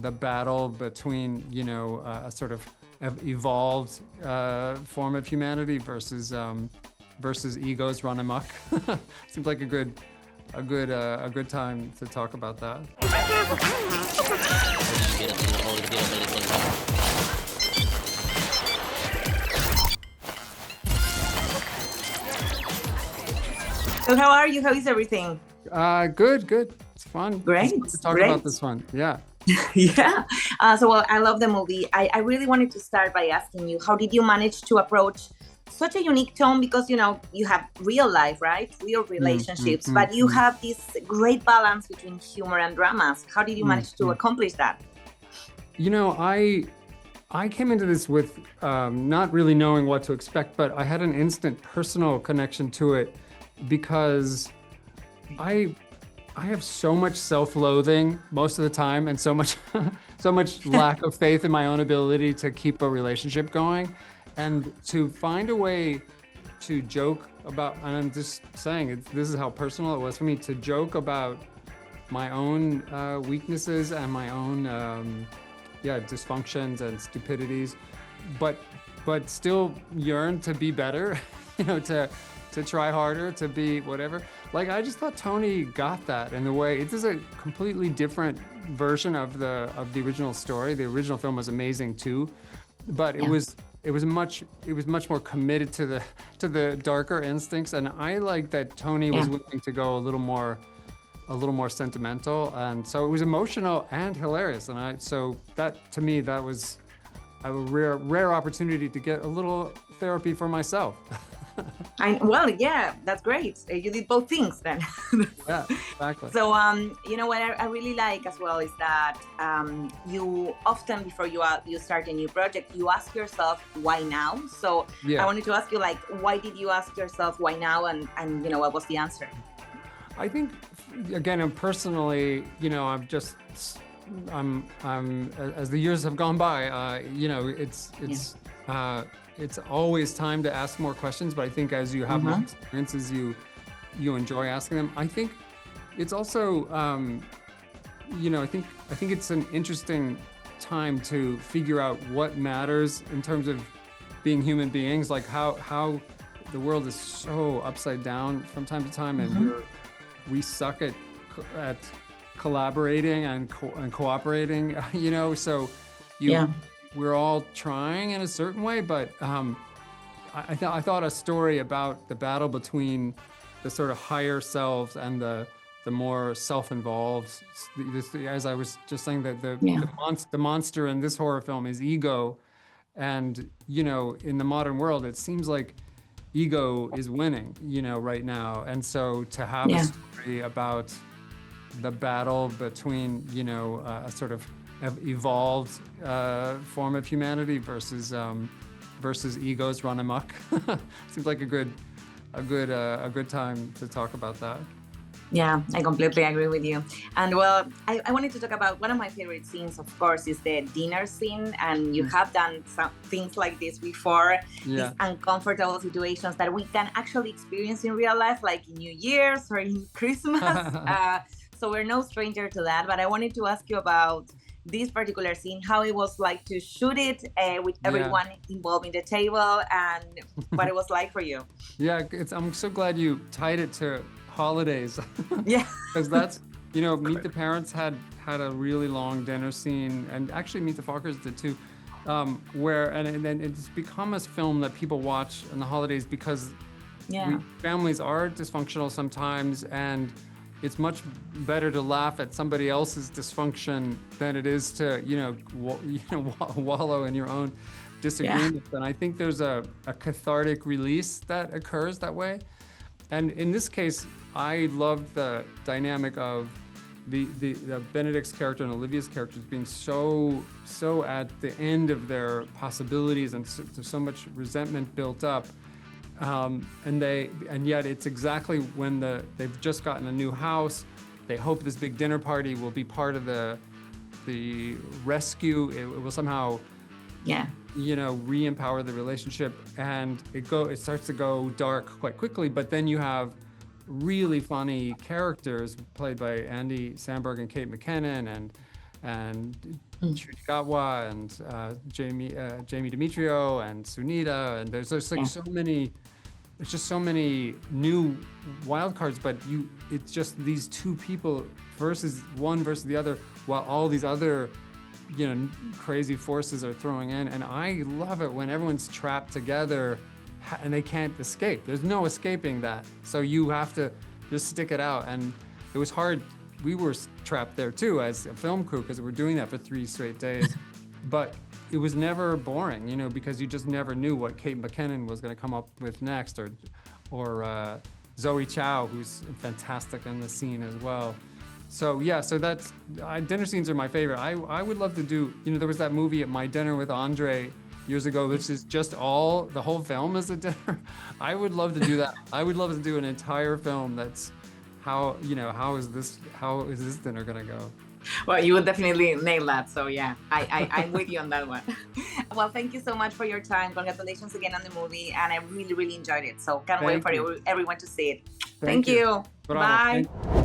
the battle between, a sort of evolved form of humanity versus egos run amok. Seems like a good time to talk about that. So how are you? How is everything? Good. It's fun. Great. Let's talk Great. about this one. Yeah. Yeah. Well, I love the movie. I really wanted to start by asking you, how did you manage to approach such a unique tone? Because, you have real life, right? Real relationships, but you have this great balance between humor and dramas. How did you manage to accomplish that? I came into this with not really knowing what to expect, but I had an instant personal connection to it because I have so much self-loathing most of the time, and so much lack of faith in my own ability to keep a relationship going, and to find a way to joke about. And I'm just saying, this is how personal it was for me to joke about my own weaknesses and my own dysfunctions and stupidities, but still yearn to be better, to try harder, to be whatever. Like, I just thought Tony got that in the way. It is a completely different version of the original story. The original film was amazing too, but it was much more committed to the darker instincts. And I like that Tony was willing to go a little more sentimental, and so it was emotional and hilarious. And so that, to me, that was a rare opportunity to get a little therapy for myself. That's great. You did both things then. Yeah, exactly. So, what I really like as well is that you often, before you start a new project, you ask yourself, why now? So I wanted to ask you, why did you ask yourself why now? And what was the answer? I think, again, personally, I'm as the years have gone by, it's always time to ask more questions, but I think as you have more experiences, you enjoy asking them. I think it's also, I think it's an interesting time to figure out what matters in terms of being human beings, like how the world is so upside down from time to time, and we suck at collaborating and cooperating, so we're all trying in a certain way, but I thought a story about the battle between the sort of higher selves and the more self-involved, as I was just saying, that the monster in this horror film is ego, and in the modern world it seems like ego is winning, right now, and so to have a story about the battle between a sort of evolved form of humanity versus egos run amok. Seems like a good time to talk about that. Yeah, I completely agree with you. And well, I wanted to talk about one of my favorite scenes, of course, is the dinner scene. And you have done some things like this before, these uncomfortable situations that we can actually experience in real life, like in New Year's or in Christmas. So we're no stranger to that. But I wanted to ask you about this particular scene, how it was like to shoot it with everyone involved in the table, and what it was like for you. Yeah, I'm so glad you tied it to holidays. Yeah. Because that's, Meet the Parents had a really long dinner scene, and actually Meet the Fockers did too, where, and then it's become a film that people watch in the holidays because families are dysfunctional sometimes, and it's much better to laugh at somebody else's dysfunction than it is to, wallow in your own disagreements. And I think there's a cathartic release that occurs that way. And in this case, I love the dynamic of the Benedict's character and Olivia's characters being so at the end of their possibilities, and there's so much resentment built up. And yet it's exactly when they've just gotten a new house. They hope this big dinner party will be part of the rescue. It will somehow, re-empower the relationship, and it starts to go dark quite quickly. But then you have really funny characters played by Andy Samberg and Kate McKinnon, and Chirikawa and Jamie Demetrio and Sunita, and there's like so many. There's just so many new wild cards, but it's just these two people versus the other, while all these other, crazy forces are throwing in. And I love it when everyone's trapped together and they can't escape. There's no escaping that. So you have to just stick it out. And it was hard. We were trapped there too as a film crew because we're doing that for 3 straight days. But it was never boring, because you just never knew what Kate McKinnon was going to come up with next, or Zoe Chow, who's fantastic in the scene as well. So that's dinner scenes are my favorite. I would love to do, there was that movie at My Dinner with Andre years ago, which is just the whole film is a dinner. I would love to do that. I would love to do an entire film that's how is this dinner going to go? Well, you would definitely nail that. So yeah, I'm with you on that one. Well, thank you so much for your time. Congratulations again on the movie. And I really, really enjoyed it. So can't wait for everyone to see it. Thank you. Bravo. Bye.